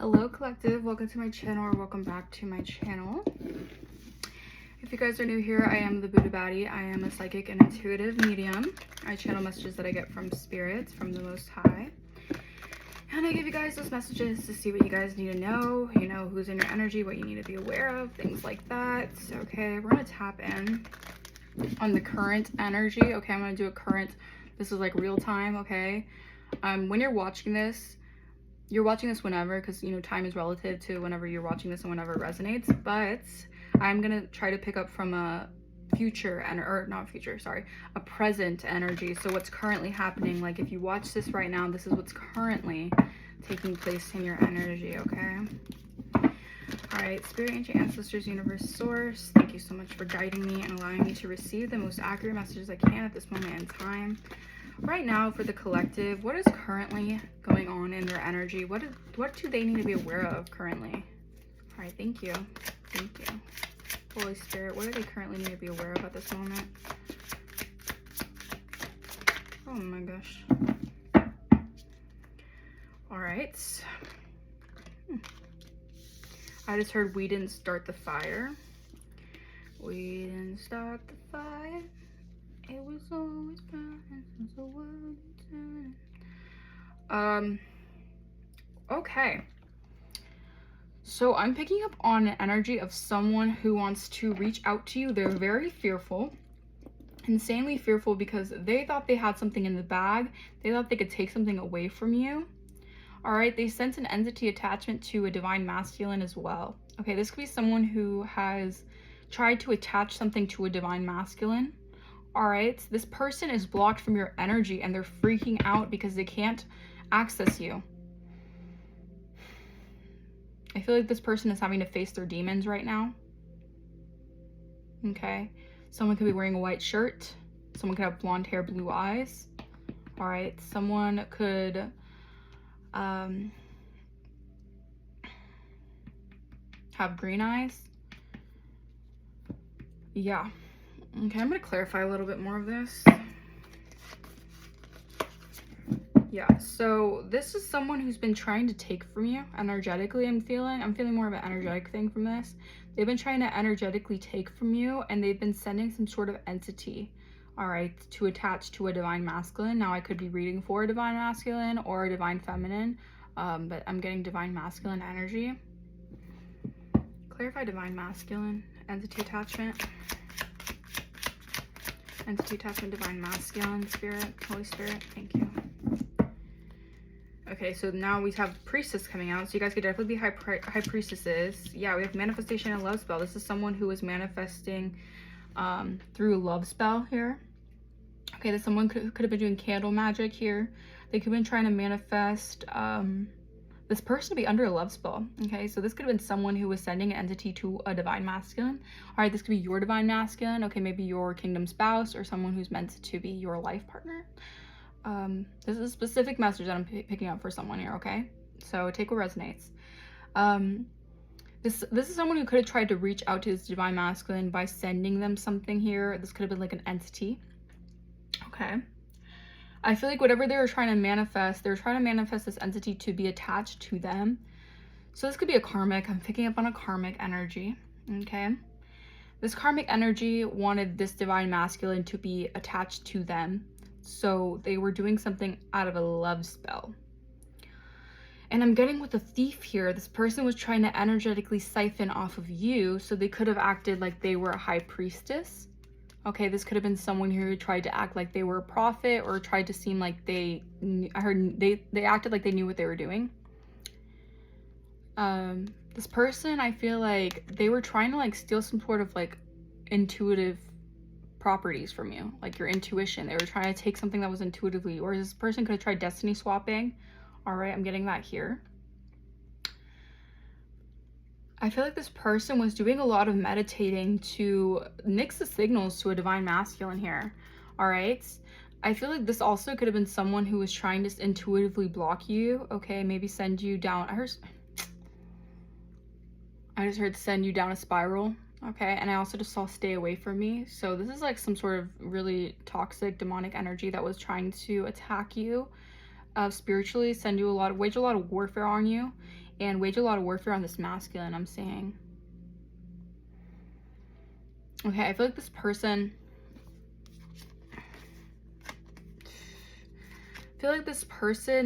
Hello collective, welcome to my channel, or welcome back to my channel. If you guys are new here, I am the Buddha Baddie. I am a psychic and intuitive medium. I channel messages that I get from spirits, from the Most High. And I give you guys those messages to see what you guys need to know, you know, who's in your energy, what you need to be aware of, things like that. Okay, we're gonna tap in on the current energy. Okay, I'm gonna do a current, this is like real time, okay? When you're watching this, you're watching this whenever, because you know time is relative to whenever you're watching this and whenever it resonates, but I'm gonna try to pick up from a future a present energy. So what's currently happening, like if you watch this right now, this is what's currently taking place in your energy. Okay, all right, spirit, ancient ancestors, universe, source, thank you so much for guiding me and allowing me to receive the most accurate messages I can at this moment in time. Right now, for the collective, what is currently going on in their energy? What do they need to be aware of currently? All right, thank you. Thank you. Holy Spirit, what do they currently need to be aware of at this moment? Oh my gosh. All right. I just heard we didn't start the fire. We didn't start the fire. It was always burning since the world turned. Okay. So I'm picking up on an energy of someone who wants to reach out to you. They're very fearful, insanely fearful, because they thought they had something in the bag. They thought they could take something away from you. All right, they sense an entity attachment to a divine masculine as well. Okay, this could be someone who has tried to attach something to a divine masculine. All right, this person is blocked from your energy and they're freaking out because they can't access you. I feel like this person is having to face their demons right now. Okay, someone could be wearing a white shirt. Someone could have blonde hair, blue eyes. All right, someone could have green eyes. Yeah. Okay, I'm going to clarify a little bit more of this. Yeah, so this is someone who's been trying to take from you energetically. I'm feeling more of an energetic thing from this. They've been trying to energetically take from you, and they've been sending some sort of entity, all right, to attach to a divine masculine. Now I could be reading for a divine masculine or a divine feminine, but I'm getting divine masculine energy. Clarify divine masculine, entity attachment. Entity attachment, divine masculine, spirit, Holy Spirit, thank you. Okay, so now we have priestess coming out, so you guys could definitely be high priestesses. Yeah, we have manifestation and love spell. This is someone who is manifesting through a love spell here. Okay, this someone could have been doing candle magic here. They could have been trying to manifest this person to be under a love spell. Okay, so this could have been someone who was sending an entity to a divine masculine. All right, this could be your divine masculine. Okay, maybe your kingdom spouse or someone who's meant to be your life partner. This is a specific message that I'm picking up for someone here. Okay, so take what resonates. This is someone who could have tried to reach out to his divine masculine by sending them something here. This could have been like an entity. Okay. I feel like whatever they were trying to manifest, this entity to be attached to them. So this could be a karmic. I'm picking up on a karmic energy. Okay. This karmic energy wanted this divine masculine to be attached to them. So they were doing something out of a love spell. And I'm getting with the thief here. This person was trying to energetically siphon off of you. So they could have acted like they were a high priestess. Okay, this could have been someone who tried to act like they were a prophet, or tried to seem like they acted like they knew what they were doing. This person, I feel like they were trying to like steal some sort of like intuitive properties from you, like your intuition. They were trying to take something that was intuitively yours. This person could have tried destiny swapping. All right, I'm getting that here. I feel like this person was doing a lot of meditating to mix the signals to a divine masculine here. All right. I feel like this also could have been someone who was trying to intuitively block you. Okay, maybe send you down. I just heard send you down a spiral. Okay, and I also just saw stay away from me. So this is like some sort of really toxic demonic energy that was trying to attack you spiritually, wage a lot of warfare on you. and wage a lot of warfare on this masculine, I'm seeing. Okay, I feel like this person,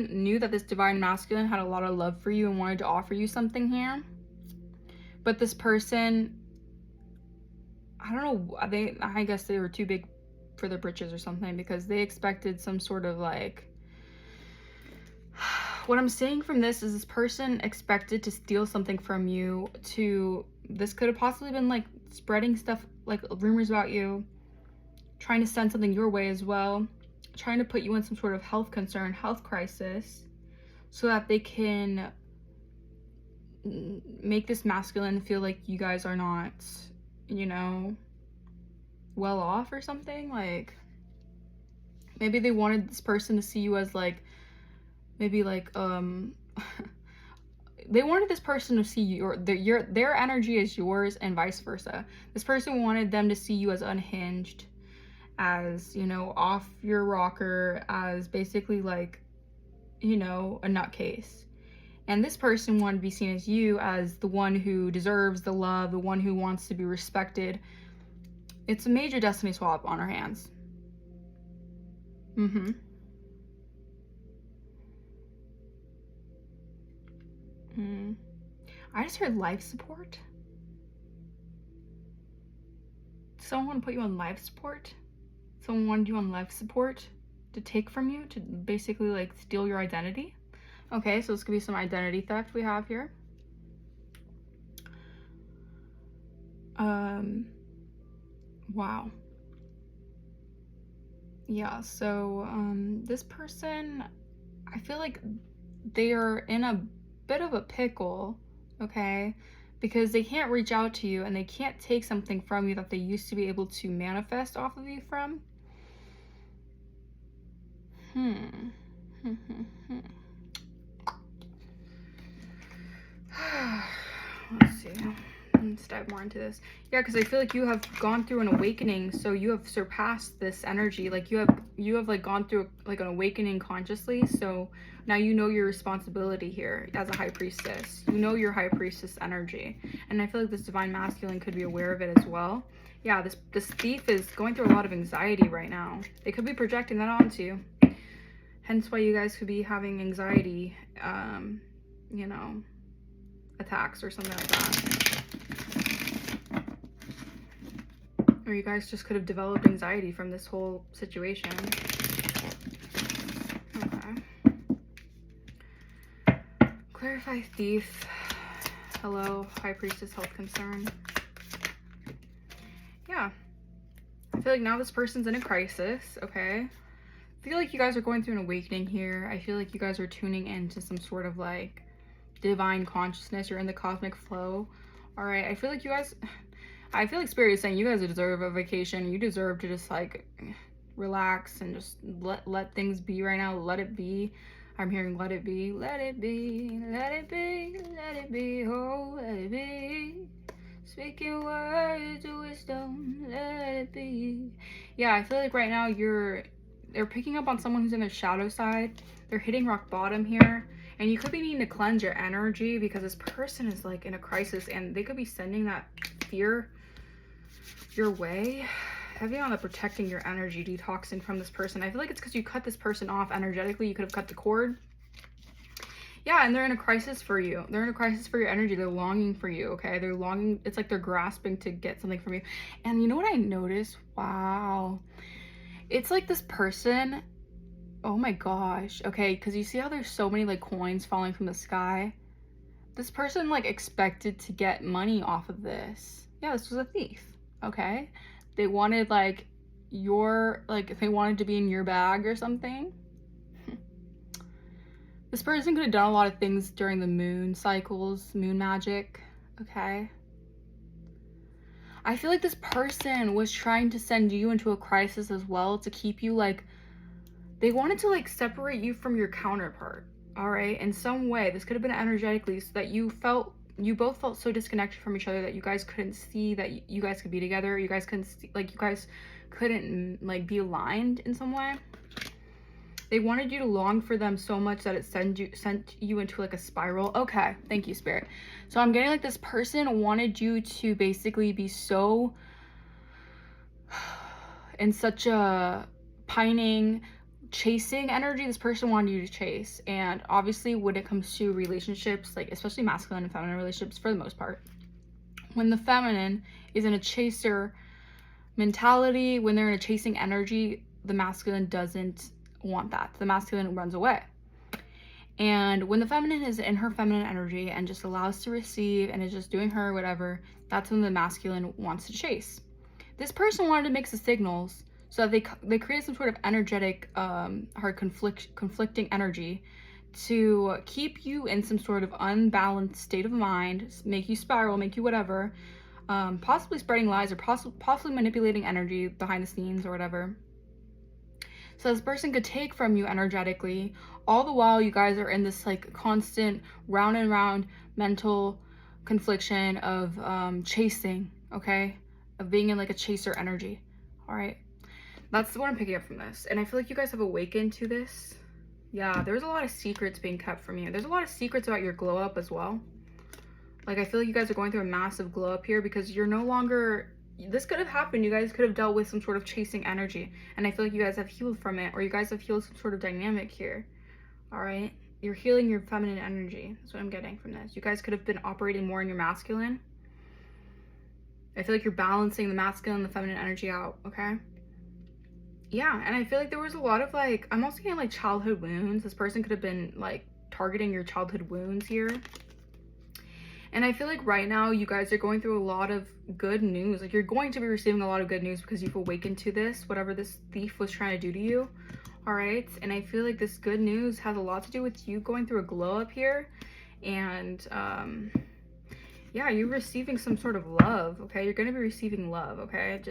knew that this divine masculine had a lot of love for you and wanted to offer you something here. But this person, I don't know, I guess they were too big for their britches or something, because they expected some sort of like, what I'm seeing from this is this person expected to steal something from you. This could have possibly been like spreading stuff, like rumors about you, trying to send something your way as well, trying to put you in some sort of health concern, health crisis, so that they can make this masculine feel like you guys are not, you know, well off or something. Like, maybe they wanted this person to see you as like, maybe like they wanted this person to see their energy as yours, and vice versa. This person wanted them to see you as unhinged, as, you know, off your rocker, as basically like, you know, a nutcase. And this person wanted to be seen as you, as the one who deserves the love, the one who wants to be respected. It's a major destiny swap on our hands. I just heard life support. Someone wanted to put you on life support. Someone wanted you on life support to take from you, to basically like steal your identity. Okay, so this could be some identity theft we have here. Wow. Yeah, so this person, I feel like they are in a bit of a pickle, okay? Because they can't reach out to you, and they can't take something from you that they used to be able to manifest off of you from. Let's see. Let's dive more into this. Yeah, because I feel like you have gone through an awakening, so you have surpassed this energy. Like you have like gone through like an awakening consciously, so now you know your responsibility here as a high priestess. You know your high priestess energy, and I feel like this divine masculine could be aware of it as well. Yeah, this thief is going through a lot of anxiety right now. They could be projecting that onto you, hence why you guys could be having anxiety, you know, attacks or something like that. Or you guys just could have developed anxiety from this whole situation. Okay. Clarify thief. Hello, high priestess, health concern. Yeah. I feel like now this person's in a crisis, okay? I feel like you guys are going through an awakening here. I feel like you guys are tuning into some sort of like divine consciousness. You're in the cosmic flow. All right, I feel like Spirit is saying you guys deserve a vacation. You deserve to just like relax and just let things be right now. Let it be. I'm hearing let it be, let it be, let it be, let it be, oh, let it be. Speaking words of wisdom, let it be. Yeah, I feel like right now they're picking up on someone who's in their shadow side. They're hitting rock bottom here. And you could be needing to cleanse your energy, because this person is like in a crisis, and they could be sending that fear your way. Heavy on the protecting your energy, detoxing from this person. I feel like it's because you cut this person off energetically. You could have cut the cord. Yeah, and they're in a crisis for you. They're in a crisis for your energy. They're longing for you, okay? They're longing. It's like they're grasping to get something from you. And you know what I noticed? Wow. It's like this person, oh my gosh. Okay, because you see how there's so many like coins falling from the sky? This person like expected to get money off of this. Yeah, this was a thief, okay? They wanted like they wanted to be in your bag or something. This person could have done a lot of things during the moon cycles, moon magic, okay? I feel like this person was trying to send you into a crisis as well, to keep you like, they wanted to like separate you from your counterpart, all right? In some way, this could have been energetically, so that you both felt so disconnected from each other that you guys couldn't see that you guys could be together. You guys couldn't see, like, you guys couldn't like be aligned in some way. They wanted you to long for them so much that it sent you into like a spiral. Okay, thank you, Spirit. So I'm getting like this person wanted you to basically be so in such a pining, chasing energy. This person wanted you to chase. And obviously when it comes to relationships, like especially masculine and feminine relationships for the most part, when the feminine is in a chaser mentality, when they're in a chasing energy, the masculine doesn't want that. The masculine runs away. And when the feminine is in her feminine energy and just allows to receive and is just doing her whatever, that's when the masculine wants to chase. This person wanted to mix the signals so that they created some sort of energetic, hard conflicting energy to keep you in some sort of unbalanced state of mind, make you spiral, make you whatever, possibly spreading lies or possibly manipulating energy behind the scenes or whatever. So this person could take from you energetically, all the while you guys are in this like constant round and round mental confliction of chasing, okay? Of being in like a chaser energy, all right? That's what I'm picking up from this. And I feel like you guys have awakened to this. Yeah, there's a lot of secrets being kept from you. There's a lot of secrets about your glow up as well. Like, I feel like you guys are going through a massive glow up here because you're no longer, this could have happened. You guys could have dealt with some sort of chasing energy. And I feel like you guys have healed from it, or you guys have healed some sort of dynamic here. All right? You're healing your feminine energy. That's what I'm getting from this. You guys could have been operating more in your masculine. I feel like you're balancing the masculine and the feminine energy out, okay? Yeah, and I feel like there was a lot of like, I'm also getting like childhood wounds. This person could have been like targeting your childhood wounds here. And I feel like right now you guys are going through a lot of good news. Like, you're going to be receiving a lot of good news because you've awakened to this, whatever this thief was trying to do to you. All right. And I feel like this good news has a lot to do with you going through a glow up here. And yeah, you're receiving some sort of love. Okay. You're going to be receiving love. Okay.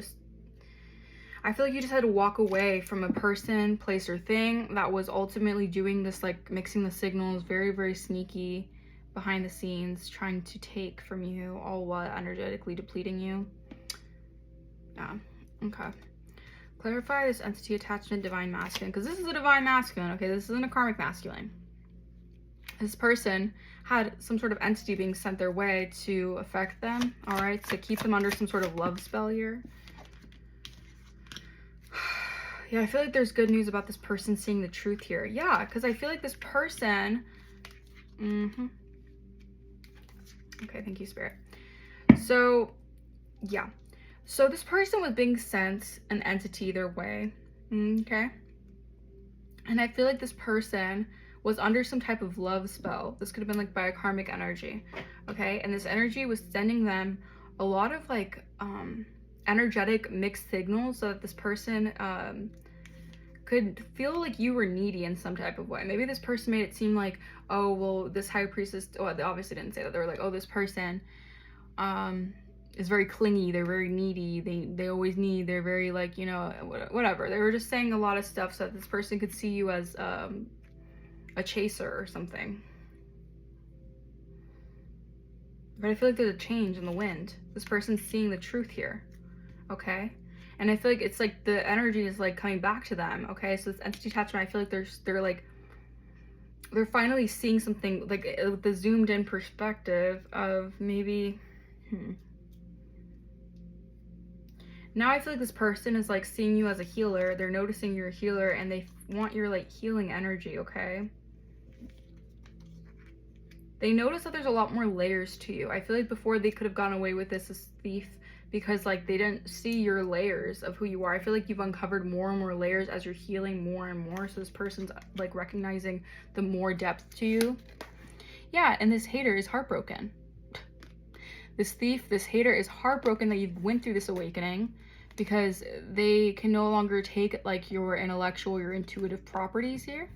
I feel like you just had to walk away from a person, place, or thing that was ultimately doing this, like mixing the signals, very, very sneaky, behind the scenes, trying to take from you, all while energetically depleting you. Yeah, okay. Clarify this entity attachment, divine masculine, because this is a divine masculine, okay? This isn't a karmic masculine. This person had some sort of entity being sent their way to affect them, all right? To keep them under some sort of love spell here. Yeah, I feel like there's good news about this person seeing the truth here. Yeah, because I feel like this person... Okay, thank you, Spirit. So, yeah. So this person was being sent an entity their way, okay? And I feel like this person was under some type of love spell. This could have been like by a karmic energy, okay? And this energy was sending them a lot of like energetic mixed signals so that this person could feel like you were needy in some type of way. Maybe this person made it seem like, oh, well, this high priestess, well, they obviously didn't say that. They were like, oh, this person is very clingy. They're very needy. They always need. They're very like, you know, whatever. They were just saying a lot of stuff so that this person could see you as a chaser or something. But I feel like there's a change in the wind. This person's seeing the truth here, okay? And I feel like it's like the energy is like coming back to them, okay? So this entity attachment, I feel like they're finally seeing something like the zoomed in perspective of maybe, Now I feel like this person is like seeing you as a healer. They're noticing you're a healer and they want your like healing energy, okay? They notice that there's a lot more layers to you. I feel like before they could have gone away with this thief because like they didn't see your layers of who you are. I feel like you've uncovered more and more layers as you're healing more and more. So this person's like recognizing the more depth to you. Yeah, and this hater is heartbroken. This thief, this hater is heartbroken that you went through this awakening because they can no longer take like your intellectual, your intuitive properties here.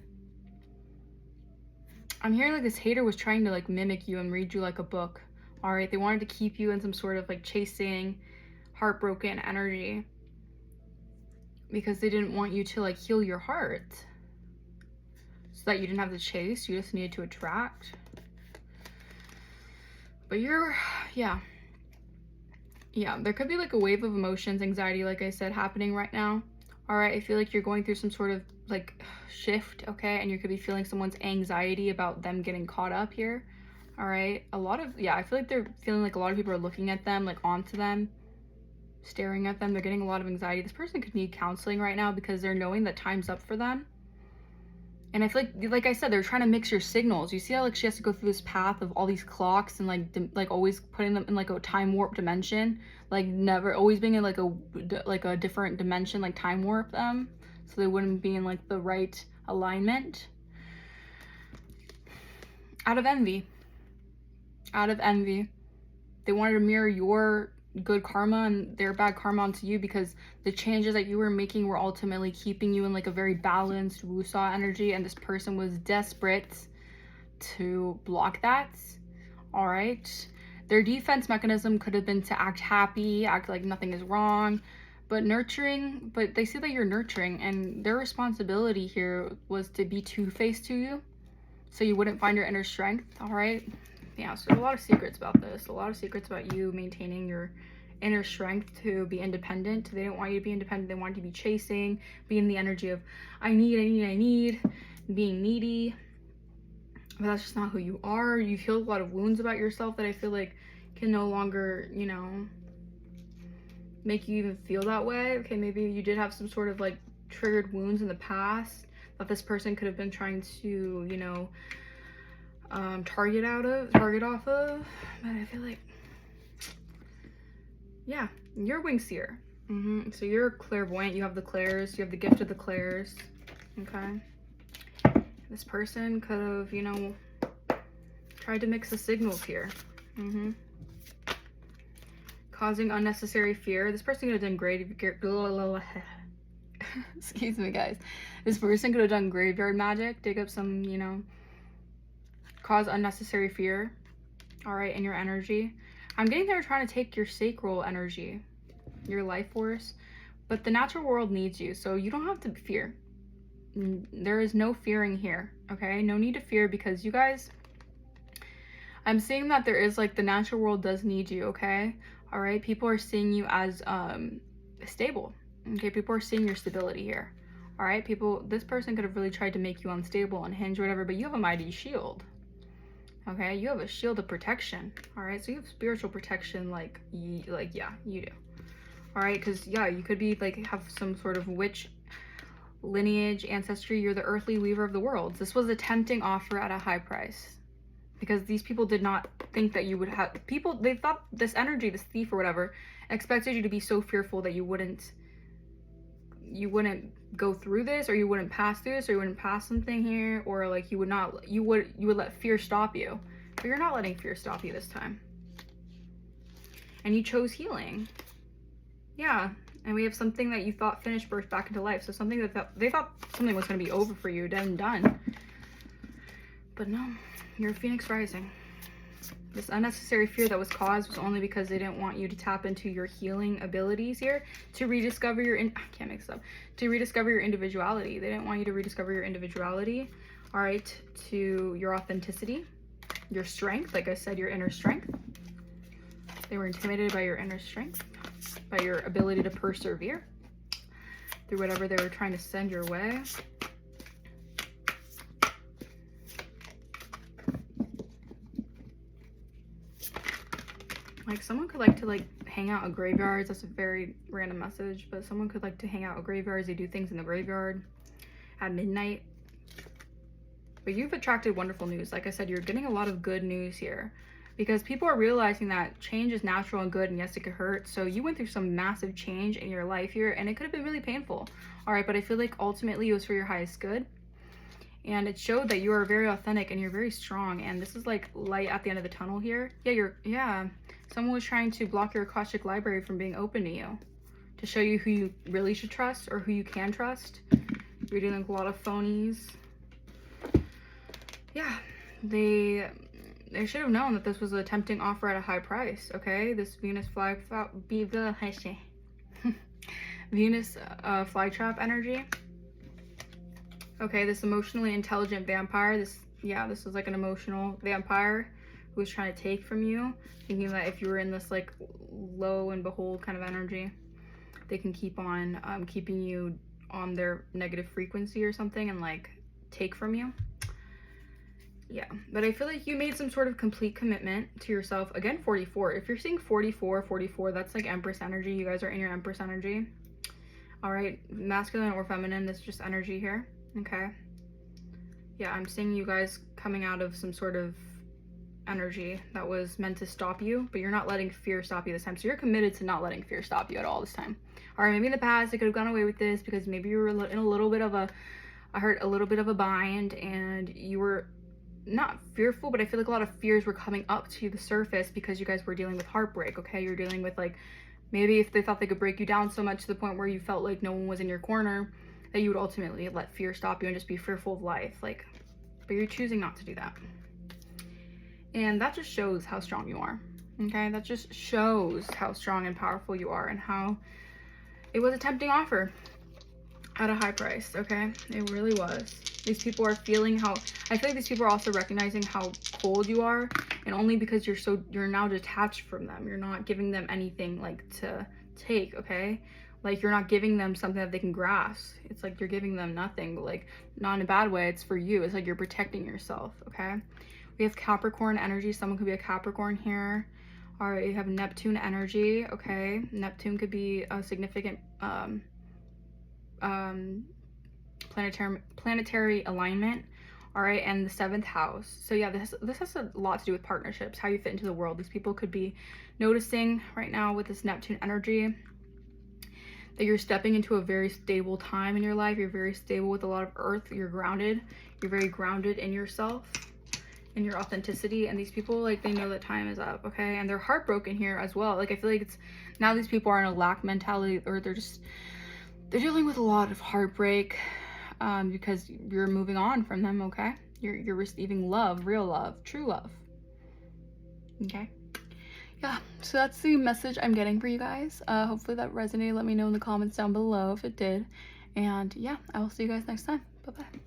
I'm hearing like this hater was trying to like mimic you and read you like a book. All right, they wanted to keep you in some sort of like chasing, heartbroken energy because they didn't want you to like heal your heart so that you didn't have to chase, you just needed to attract. But yeah, there could be like a wave of emotions, anxiety, like I said, happening right now. All right, I feel like you're going through some sort of like shift, okay? And you could be feeling someone's anxiety about them getting caught up here. All right, a lot of, yeah, I feel like they're feeling like a lot of people are looking at them, like onto them, staring at them. They're getting a lot of anxiety. This person could need counseling right now because they're knowing that time's up for them. And I feel like I said, they're trying to mix your signals. You see how like she has to go through this path of all these clocks and like always putting them in like a time warp dimension, like never always being in like a different dimension, like time warp them, so they wouldn't be in like the right alignment. Out of envy. Out of envy. They wanted to mirror your good karma and their bad karma onto you, because the changes that you were making were ultimately keeping you in like a very balanced wusa energy, and this person was desperate to block that. All right, their defense mechanism could have been to act happy, act like nothing is wrong, but nurturing. But they see that you're nurturing, and their responsibility here was to be two-faced to you, so you wouldn't find your inner strength. All right. Yeah, so there's a lot of secrets about this. A lot of secrets about you maintaining your inner strength to be independent. They didn't want you to be independent. They wanted you to be chasing, be in the energy of I need, being needy. But that's just not who you are. You've healed a lot of wounds about yourself that I feel like can no longer, you know, make you even feel that way. Okay, maybe you did have some sort of like triggered wounds in the past that this person could have been trying to, you know, target off of. But I feel like, yeah, you're wing seer. So you're clairvoyant. You have the clairs. You have the gift of the clairs. Okay. This person could have, you know, tried to mix the signals here. Causing unnecessary fear. This person could have done great. Excuse me, guys. This person could have done graveyard magic. Dig up some, you know, cause unnecessary fear, all right, in your energy. I'm getting there trying to take your sacral energy, your life force, but the natural world needs you, so you don't have to fear. There is no fearing here, okay? No need to fear, because you guys, I'm seeing that there is like the natural world does need you, okay? All right, people are seeing you as stable, okay? People are seeing your stability here, all right? This person could have really tried to make you unstable, unhinged, whatever, but you have a mighty shield. Okay, you have a shield of protection. All right, so you have spiritual protection, yeah, you do. All right, because yeah, you could be like have some sort of witch lineage, ancestry. You're the earthly weaver of the worlds. This was a tempting offer at a high price, because these people did not think that you would have they thought this energy, this thief or whatever, expected you to be so fearful that you wouldn't go through this, or you wouldn't pass through this, or you wouldn't pass something here, or like you would let fear stop you. But you're not letting fear stop you this time, and you chose healing. Yeah, and we have something that you thought finished birth back into life, so something that they thought something was going to be over for you, dead and done, but no, you're a phoenix rising. This unnecessary fear that was caused was only because they didn't want you to tap into your healing abilities here, to rediscover your to rediscover your individuality. They didn't want you to rediscover your individuality, all right, to your authenticity, your strength, like I said, your inner strength. They were intimidated by your inner strength, by your ability to persevere through whatever they were trying to send your way. Like someone could like to like hang out at graveyards. That's a very random message, but someone could like to hang out at graveyards. They do things in the graveyard at midnight. But you've attracted wonderful news. Like I said, you're getting a lot of good news here, because people are realizing that change is natural and good, and yes, it could hurt. So you went through some massive change in your life here, and it could have been really painful. All right, but I feel like ultimately it was for your highest good. And it showed that you are very authentic and you're very strong. And this is like light at the end of the tunnel here. Yeah, someone was trying to block your Akashic library from being open to you, to show you who you really should trust or who you can trust. You're dealing with a lot of phonies. Yeah, they should have known that this was a tempting offer at a high price, okay? This Venus flytrap energy. Okay, this emotionally intelligent vampire, this is like an emotional vampire who was trying to take from you, thinking that if you were in this like lo and behold kind of energy, they can keep on keeping you on their negative frequency or something and like take from you. Yeah, but I feel like you made some sort of complete commitment to yourself. Again, 44. If you're seeing 44, that's like Empress energy. You guys are in your Empress energy. All right, masculine or feminine, that's just energy here. Okay. Yeah, I'm seeing you guys coming out of some sort of energy that was meant to stop you, but you're not letting fear stop you this time. So you're committed to not letting fear stop you at all this time. All right, maybe in the past I could have gone away with this because maybe you were in a little bit of a, I heard a little bit of a bind, and you were not fearful, but I feel like a lot of fears were coming up to the surface because you guys were dealing with heartbreak. Okay, you're dealing with like, maybe if they thought they could break you down so much to the point where you felt like no one was in your corner, that you would ultimately let fear stop you and just be fearful of life. Like, but you're choosing not to do that. And that just shows how strong you are. Okay, that just shows how strong and powerful you are, and how it was a tempting offer at a high price. Okay, it really was. These people are feeling how, I feel like these people are also recognizing how cold you are, and only because you're now detached from them. You're not giving them anything like to take. Okay, like you're not giving them something that they can grasp. It's like you're giving them nothing, but like not in a bad way. It's for you. It's like you're protecting yourself. Okay, we have Capricorn energy. Someone could be a Capricorn here. All right, you have Neptune energy. Okay, Neptune could be a significant planetary alignment. All right, and the 7th house. So yeah, this has a lot to do with partnerships, how you fit into the world. These people could be noticing right now with this Neptune energy that you're stepping into a very stable time in your life. You're very stable with a lot of earth. You're grounded. You're very grounded in yourself, in your authenticity. And these people, like, they know that time is up. Okay, and they're heartbroken here as well. Like, I feel like it's now these people are in a lack mentality, or they're dealing with a lot of heartbreak because you're moving on from them. Okay, you're receiving love, real love, true love. Okay, yeah, so that's the message I'm getting for you guys. Hopefully that resonated. Let me know in the comments down below if it did. And yeah, I will see you guys next time. Bye bye.